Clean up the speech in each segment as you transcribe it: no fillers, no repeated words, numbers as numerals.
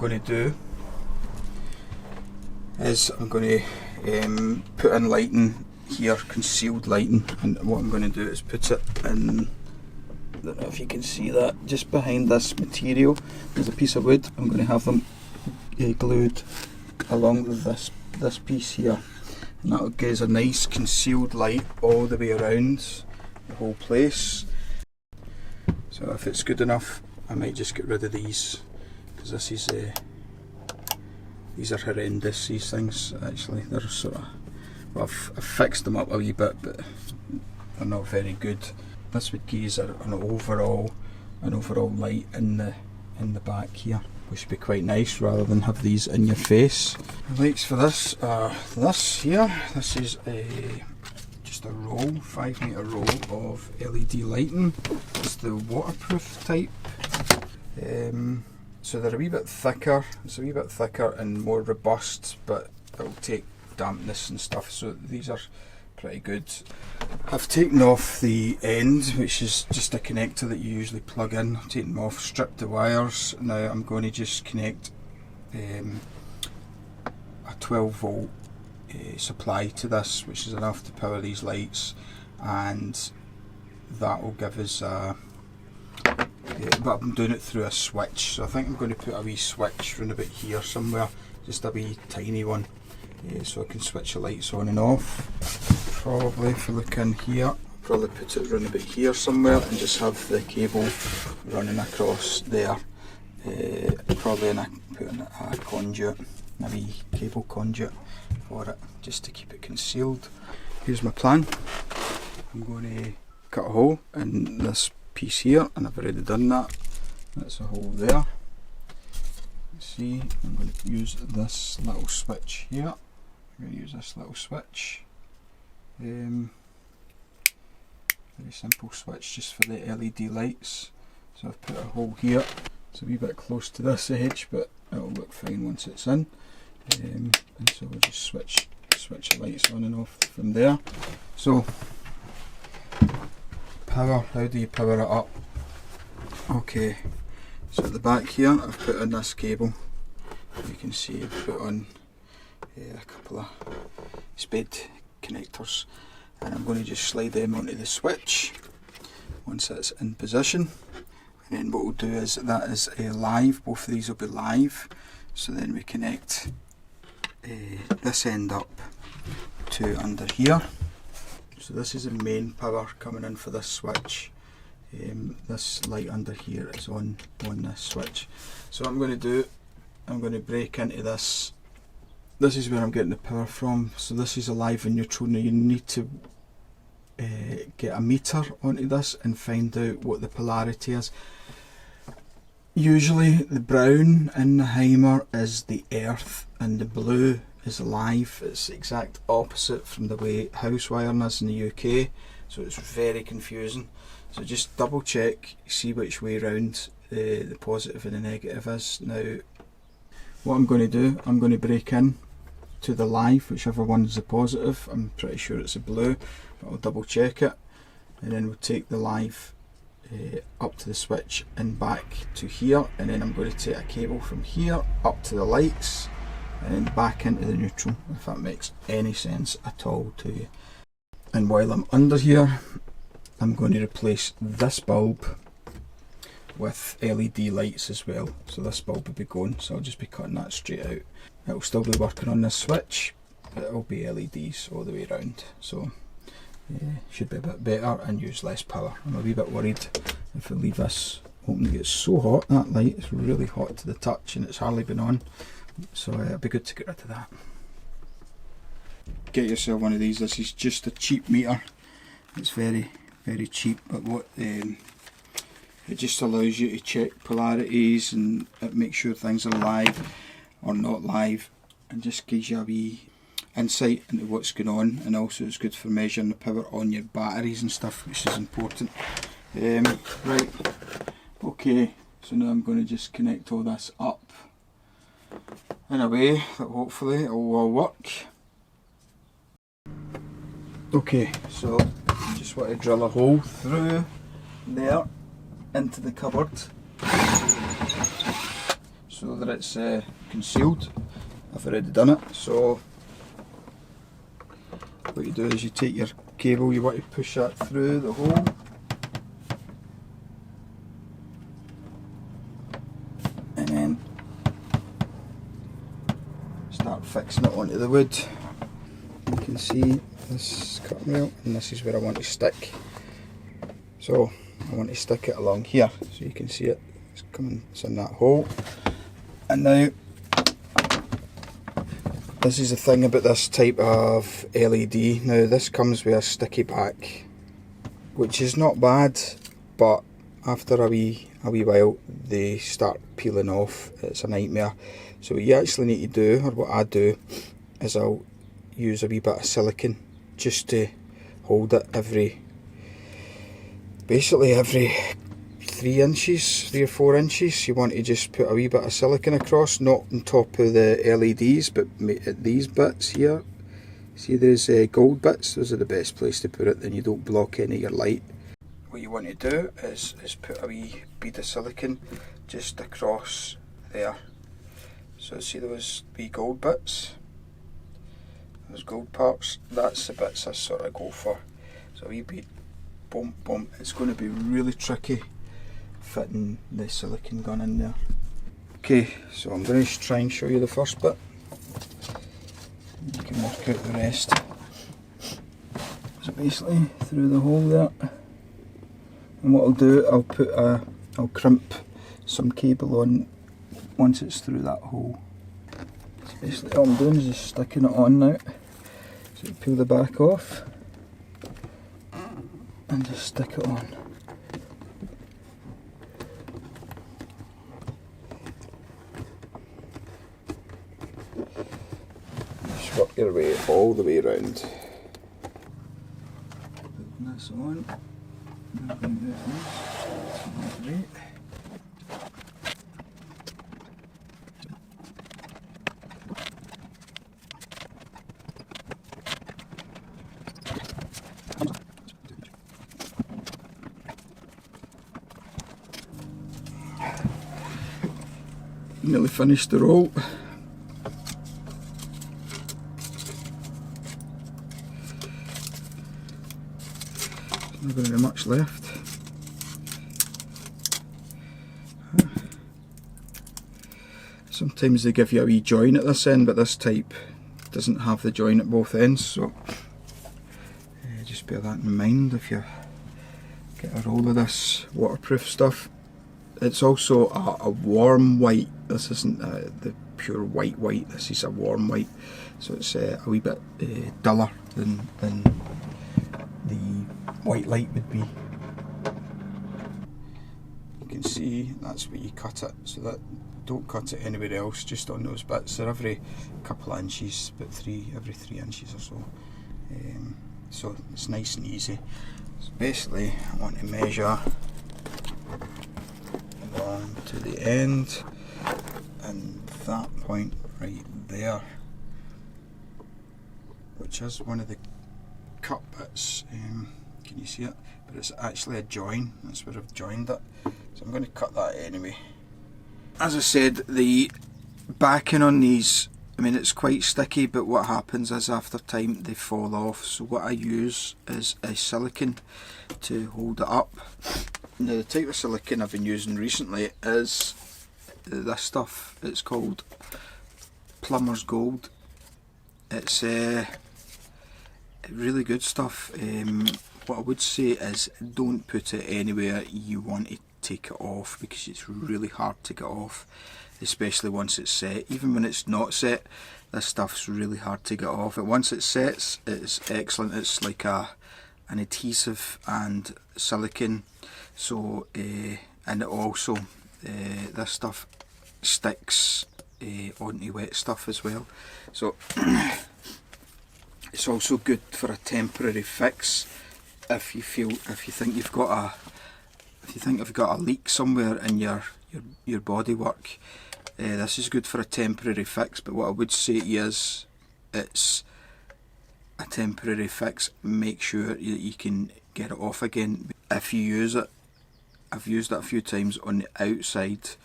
going to do is I'm going to put in lighting here, concealed lighting, and what I'm going to do is put it in, I don't know if you can see that, just behind this material there's a piece of wood. I'm going to have them glued along with this piece here, and that'll give us a nice concealed light all the way around the whole place. So if it's good enough, I might just get rid of these, because this is these are horrendous, these things actually. They're sort of, well, I've fixed them up a wee bit, but they're not very good. This would give us an overall light in the back here, which would be quite nice rather than have these in your face. The lights for this are this here. This is just a roll, 5-metre roll of LED lighting. It's the waterproof type. So they're a wee bit thicker. It's a wee bit thicker and more robust, but it'll take dampness and stuff. So these are pretty good. I've taken off the end, which is just a connector that you usually plug in. I've taken them off, stripped the wires. Now I'm going to just connect a 12 volt supply to this, which is enough to power these lights, and that will give us but I'm doing it through a switch, so I think I'm going to put a wee switch round about here somewhere, just a wee tiny one, so I can switch the lights on and off. Probably, if you look in here, I'll probably put it round about here somewhere and just have the cable running across there. Probably put in a conduit, a wee cable conduit for it, just to keep it concealed. Here's my plan. I'm going to cut a hole in this piece here, and I've already done that. That's a hole there. See, I'm going to use this little switch here. I'm going to use this little switch. Very simple switch just for the LED lights. So I've put a hole here. It's a wee bit close to this edge, but it'll look fine once it's in. And so we'll just switch the lights on and off from there. So power, how do you power it up? Okay, so at the back here I've put in this cable. You can see I've put on a couple of spade connectors, and I'm going to just slide them onto the switch once it's in position. And then what we'll do is that is live, both of these will be live, so then we connect this end up to under here. So this is the main power coming in for this switch. This light under here is on this switch. So what I'm going to do, I'm going to break into this. This is where I'm getting the power from. So this is a live and neutral. Now you need to get a meter onto this and find out what the polarity is. Usually the brown in the Hymer is the earth and the blue is live. It's the exact opposite from the way house wiring is in the UK, so it's very confusing. So just double check, see which way round the positive and the negative is. Now what I'm going to do, I'm going to break in to the live, whichever one is the positive. I'm pretty sure it's a blue, but I'll double check it, and then we'll take the live up to the switch and back to here, and then I'm going to take a cable from here up to the lights and then back into the neutral, if that makes any sense at all to you. And while I'm under here, I'm going to replace this bulb with LED lights as well. So this bulb will be going, so I'll just be cutting that straight out. It'll still be working on this switch, but it'll be LEDs all the way around. So should be a bit better and use less power. I'm a wee bit worried if I leave this open. It gets so hot, that light is really hot to the touch, and it's hardly been on. So it'd be good to get rid of that. Get yourself one of these. This is just a cheap meter. It's very, very cheap, but what it just allows you to check polarities and make sure things are live or not live, and just gives you a wee insight into what's going on. And also it's good for measuring the power on your batteries and stuff, which is important. Right, okay, so now I'm going to just connect all this up in a way that hopefully it will all work. Okay, so I just want to drill a hole through there into the cupboard. so that it's concealed. I've already done it. So what you do is you take your cable, you want to push that through the hole, and then start fixing it onto the wood. You can see this cutting wheel, and this is where I want to stick. So I want to stick it along here, so you can see it. It's in that hole. And now, this is the thing about this type of LED. Now this comes with a sticky back, which is not bad, but after a wee while they start peeling off. It's a nightmare. So what you actually need to do, or what I do, is I'll use a wee bit of silicone just to hold it basically every 3 inches, 3 or 4 inches. You want to just put a wee bit of silicone across, not on top of the LEDs, but at these bits here. See those gold bits? Those are the best place to put it, then you don't block any of your light. What you want to do is put a wee bead of silicone just across there. So see those wee gold bits? Those gold parts, that's the bits I sort of go for. So a wee bead, boom, boom. It's going to be really tricky fitting the silicone gun in there. Okay, so I'm going to try and show you the first bit. You can work out the rest. So basically through the hole there, and what I'll do, I'll crimp some cable on once it's through that hole. So basically all I'm doing is just sticking it on now. So you peel the back off and just stick it on. Just work your way all the way around. Putting this on. Great. Nearly finished the roll. Not very much left. Sometimes they give you a wee join at this end, but this type doesn't have the join at both ends, so just bear that in mind if you get a roll of this waterproof stuff. It's also a warm white. This isn't the pure white, this is a warm white, so it's a wee bit duller than the white light would be. You can see that's where you cut it, so that don't cut it anywhere else, just on those bits. They're every couple of inches, about every 3 inches or so. So it's nice and easy. So basically I want to measure along to the end, and that point right there, which is one of the cut bits. Can you see it? But it's actually a join. That's where I've joined it. So I'm going to cut that anyway. As I said, the backing on these, I mean, it's quite sticky, but what happens is after time they fall off. So what I use is a silicone to hold it up. Now the type of silicone I've been using recently is this stuff. It's called Plumber's Gold. It's really good stuff. What I would say is don't put it anywhere you want to take it off, because it's really hard to get off, especially once it's set. Even when it's not set, this stuff's really hard to get off. But once it sets, it's excellent. It's like an adhesive and silicone. So and it also this stuff sticks onto wet stuff as well. So it's also good for a temporary fix if you think you've got a leak somewhere in your bodywork. This is good for a temporary fix, but what I would say to you is it's a temporary fix. Make sure that you can get it off again if you use it. I've used it a few times on the outside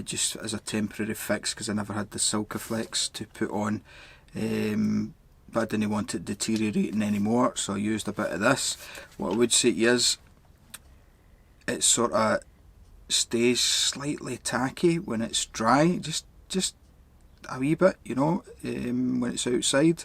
just as a temporary fix, because I never had the Silkaflex to put on, but I didn't want it deteriorating anymore, so I used a bit of this. What I would say is, it sort of stays slightly tacky when it's dry, just a wee bit, you know, when it's outside,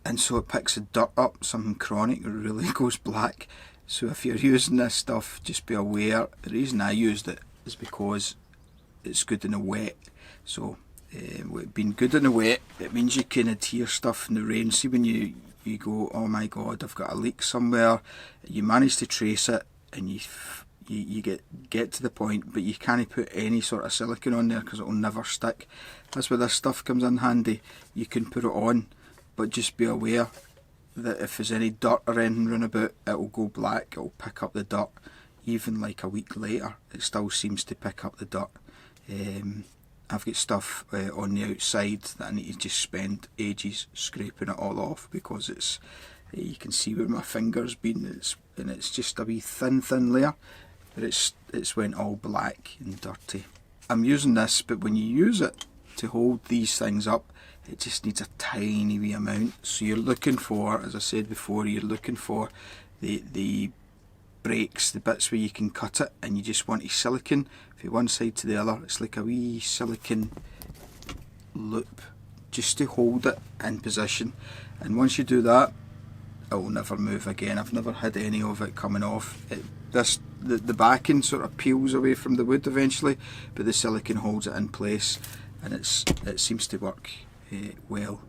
and so it picks the dirt up, something chronic, it really goes black. So if you're using this stuff, just be aware. The reason I used it is because it's good in the wet. So with being good in the wet, it means you can adhere stuff in the rain. See, when you go, oh my god, I've got a leak somewhere, you manage to trace it, and you get to the point, but you can't put any sort of silicone on there because it will never stick. That's where this stuff comes in handy. You can put it on, but just be aware that if there's any dirt or anything round about, it will go black, it will pick up the dirt. Even like a week later, it still seems to pick up the dirt. I've got stuff on the outside that I need to just spend ages scraping it all off, because it's, you can see where my finger's been, and it's just a wee thin layer, but it's went all black and dirty. I'm using this, but when you use it to hold these things up, it just needs a tiny wee amount. So you're looking for, as I said before, you're looking for the breaks, the bits where you can cut it, and you just want a silicone from one side to the other. It's like a wee silicone loop just to hold it in position, and once you do that, it will never move again. I've never had any of it coming off. The backing sort of peels away from the wood eventually, but the silicone holds it in place, and it seems to work well,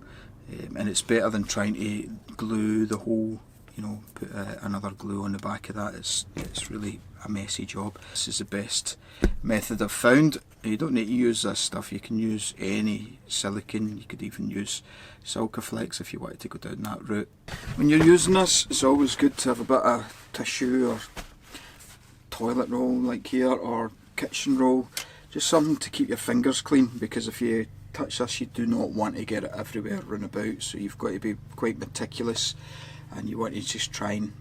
and it's better than trying to glue the whole, you know, put another glue on the back of that. It's really a messy job. This is the best method I've found. You don't need to use this stuff, you can use any silicone, you could even use Silkaflex if you wanted to go down that route. When you're using this, it's always good to have a bit of tissue or toilet roll like here, or kitchen roll, just something to keep your fingers clean, because if you touch this, you do not want to get it everywhere round about, so you've got to be quite meticulous, and you want to just try and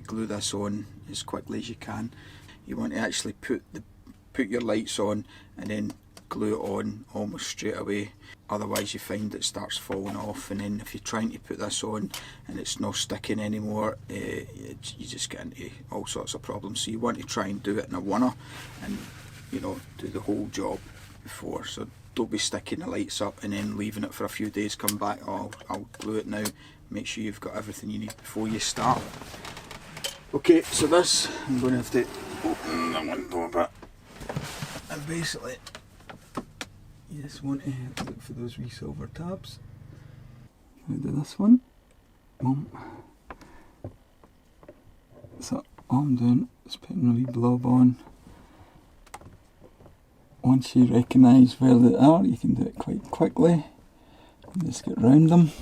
glue this on as quickly as you can. You want to actually put your lights on and then glue it on almost straight away, otherwise you find it starts falling off, and then if you're trying to put this on and it's not sticking anymore, you just get into all sorts of problems. So you want to try and do it in a oneer, and you know, do the whole job before. So don't be sticking the lights up and then leaving it for a few days, come back, oh, I'll glue it now. Make sure you've got everything you need before you start. Okay, so this, I'm going to have to open the window a bit, and basically you just want to look for those wee silver tabs. I'll do this one. Boom. So all I'm doing is putting a wee blob on. Once you recognise where they are, you can do it quite quickly. Just get round them.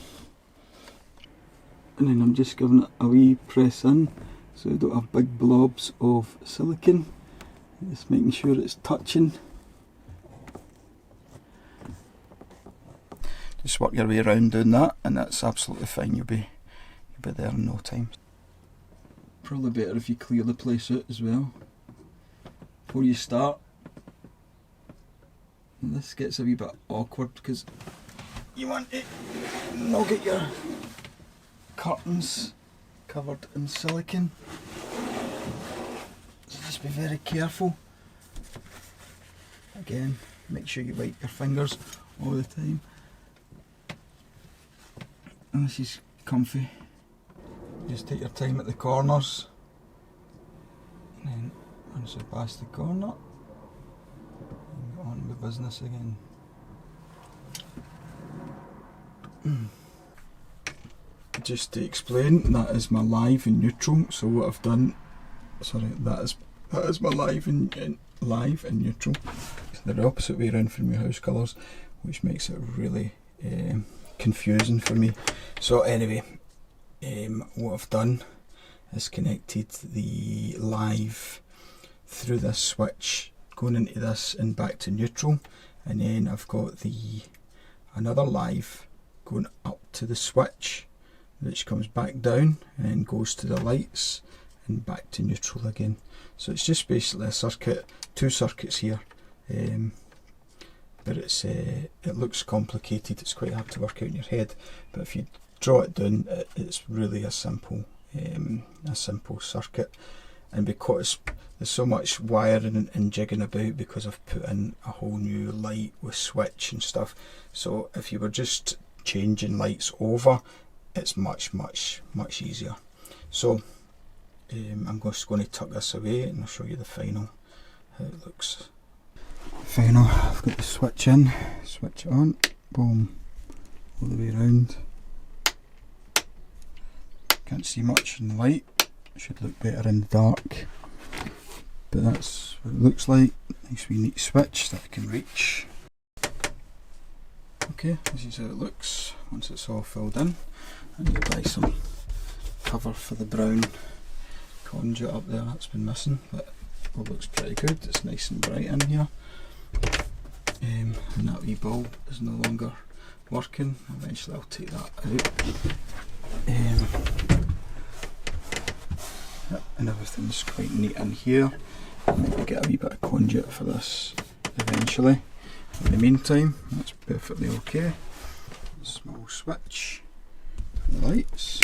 And then I'm just giving it a wee press in, so I don't have big blobs of silicone. Just making sure it's touching. Just work your way around doing that, and that's absolutely fine. You'll be there in no time. Probably better if you clear the place out as well before you start. And this gets a wee bit awkward because you want to not get your curtains covered in silicone, so just be very careful. Again, make sure you wipe your fingers all the time, and this is comfy. Just take your time at the corners, and then once you're past the corner, you get on with business again. Just to explain, that is my live and neutral. So what I've done, sorry, that is my live and neutral. They're the opposite way around from your house colours, which makes it really confusing for me. So anyway, what I've done is connected the live through this switch, going into this and back to neutral, and then I've got another live going up to the switch, which comes back down and then goes to the lights and back to neutral again. So it's just basically a circuit, two circuits here, but it looks complicated. It's quite hard to work out in your head, but if you draw it down, it's really a simple circuit. And because there's so much wiring and jigging about, because I've put in a whole new light with switch and stuff, so if you were just changing lights over, it's much easier. So I'm just going to tuck this away and I'll show you the final, how it looks. Final, I've got the switch in, switch it on, boom, all the way around. Can't see much in the light, it should look better in the dark, but that's what it looks like. Nice wee neat switch that I can reach. Okay, this is how it looks once it's all filled in. I need to buy some cover for the brown conduit up there, that's been missing, but it all looks pretty good. It's nice and bright in here. And that wee bulb is no longer working. Eventually I'll take that out. And everything's quite neat in here. I'll maybe get a wee bit of conduit for this eventually. In the meantime, that's perfectly okay. Small switch for the lights.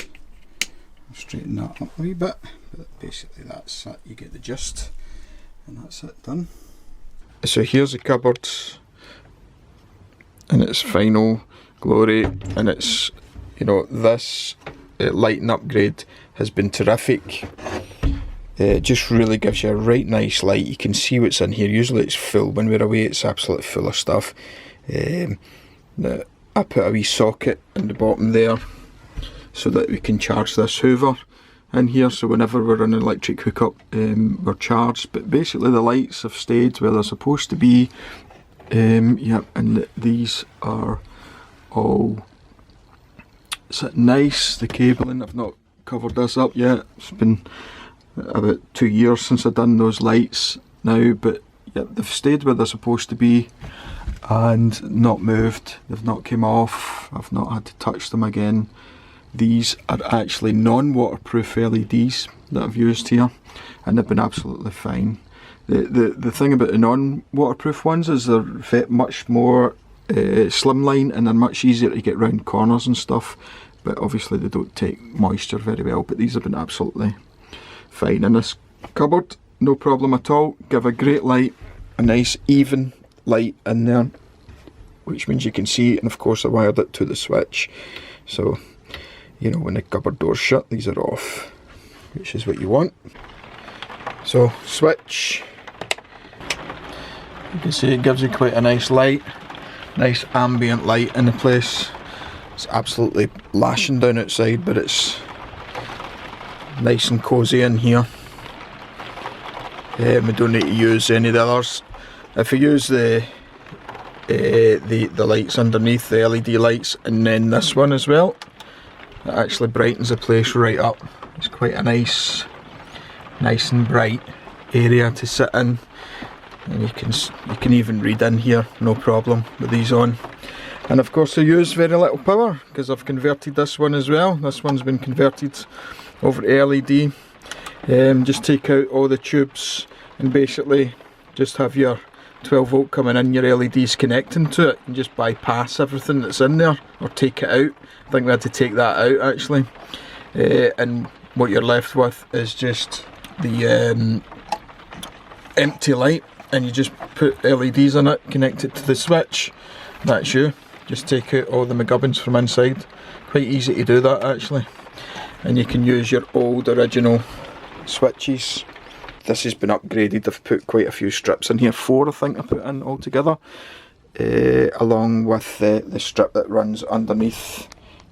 I'll straighten that up a wee bit, but basically that's it. You get the gist, and that's it done. So here's the cupboard in its final glory, and it's, you know, this lighting upgrade has been terrific. It just really gives you a right nice light. You can see what's in here. Usually it's full. When we're away, it's absolutely full of stuff. I put a wee socket in the bottom there so that we can charge this hoover in here, so whenever we're on an electric hookup, we're charged. But basically the lights have stayed where they're supposed to be. Yep, and these are all nice. The cabling, I've not covered this up yet. It's been about 2 years since I've done those lights now, but yep, they've stayed where they're supposed to be and not moved. They've not come off. I've not had to touch them again. These are actually non-waterproof LEDs that I've used here, and they've been absolutely fine. The thing about the non-waterproof ones is they're much more slimline, and they're much easier to get round corners and stuff, but obviously they don't take moisture very well. But these have been absolutely fine in this cupboard, no problem at all. Give a great light, a nice even light in there, which means you can see. And of course I wired it to the switch, so you know when the cupboard door's shut, these are off, which is what you want. So switch, you can see it gives you quite a nice light, nice ambient light in the place. It's absolutely lashing down outside, but it's nice and cosy in here. We don't need to use any of the others. If we use the lights underneath, the LED lights, and then this one as well, it actually brightens the place right up. It's quite a nice and bright area to sit in, and you can even read in here, no problem with these on. And of course I use very little power because I've converted this one as well. This one's been converted over to LED. Just take out all the tubes and basically just have your 12 volt coming in, your LEDs connecting to it, and just bypass everything that's in there, or take it out. I think we had to take that out actually. And what you're left with is just the empty light, and you just put LEDs on it, connect it to the switch. That's you. Just take out all the McGubbins from inside. Quite easy to do that actually. And you can use your old original switches. This has been upgraded. I've put quite a few strips in here, 4 I think I put in altogether, along with the strip that runs underneath,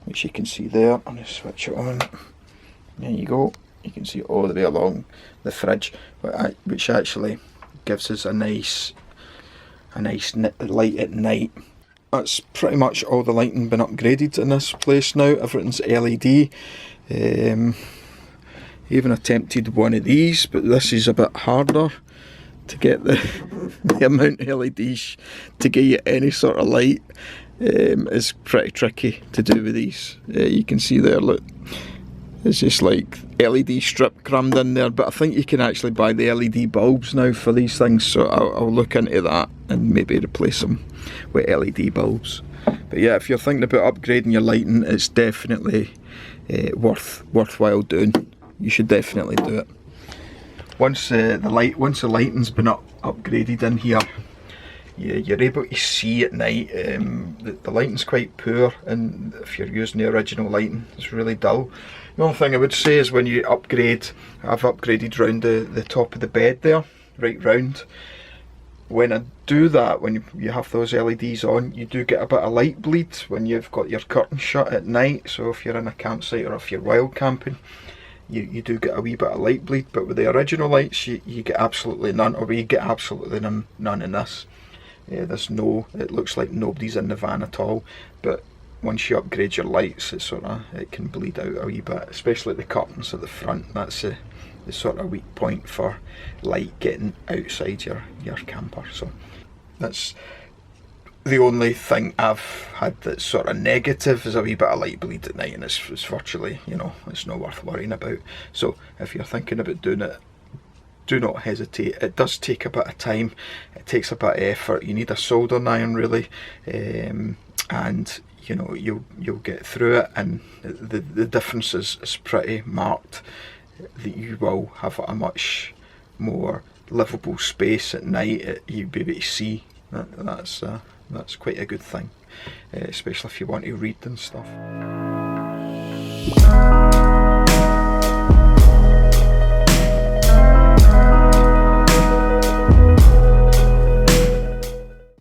which you can see there. I'm going to switch it on. There you go. You can see all the way along the fridge, which actually gives us a nice light at night. That's pretty much all the lighting been upgraded in this place now. Everything's LED. Even attempted one of these, but this is a bit harder to get the amount of LEDs to give you any sort of light. Is pretty tricky to do with these. You can see there, look, It's just like LED strip crammed in there, but I think you can actually buy the LED bulbs now for these things, so I'll look into that and maybe replace them with LED bulbs. But yeah, if you're thinking about upgrading your lighting, it's definitely worthwhile doing. You should definitely do it. Once the lighting's been upgraded in here, you're able to see at night. The lighting's quite poor, and if you're using the original lighting, it's really dull. The only thing I would say is when you upgrade, I've upgraded round the top of the bed there, right round. When I do that, when you have those LEDs on, you do get a bit of light bleed when you've got your curtains shut at night. So if you're in a campsite or if you're wild camping, you do get a wee bit of light bleed. But with the original lights, you get absolutely none, or we get absolutely none in this. There's no, it looks like nobody's in the van at all. But once you upgrade your lights, it can bleed out a wee bit, especially at the curtains at the front. That's the sort of weak point for light getting outside your camper. So that's the only thing I've had that's sort of negative, is a wee bit of light bleed at night, and it's virtually, you know, it's not worth worrying about. So if you're thinking about doing it, do not hesitate. It does take a bit of time, it takes a bit of effort. You need a soldering iron really, and you know, you'll get through it, and the difference is pretty marked. That you will have a much more livable space at night. You'll be able to see. That's quite a good thing, especially if you want to read and stuff.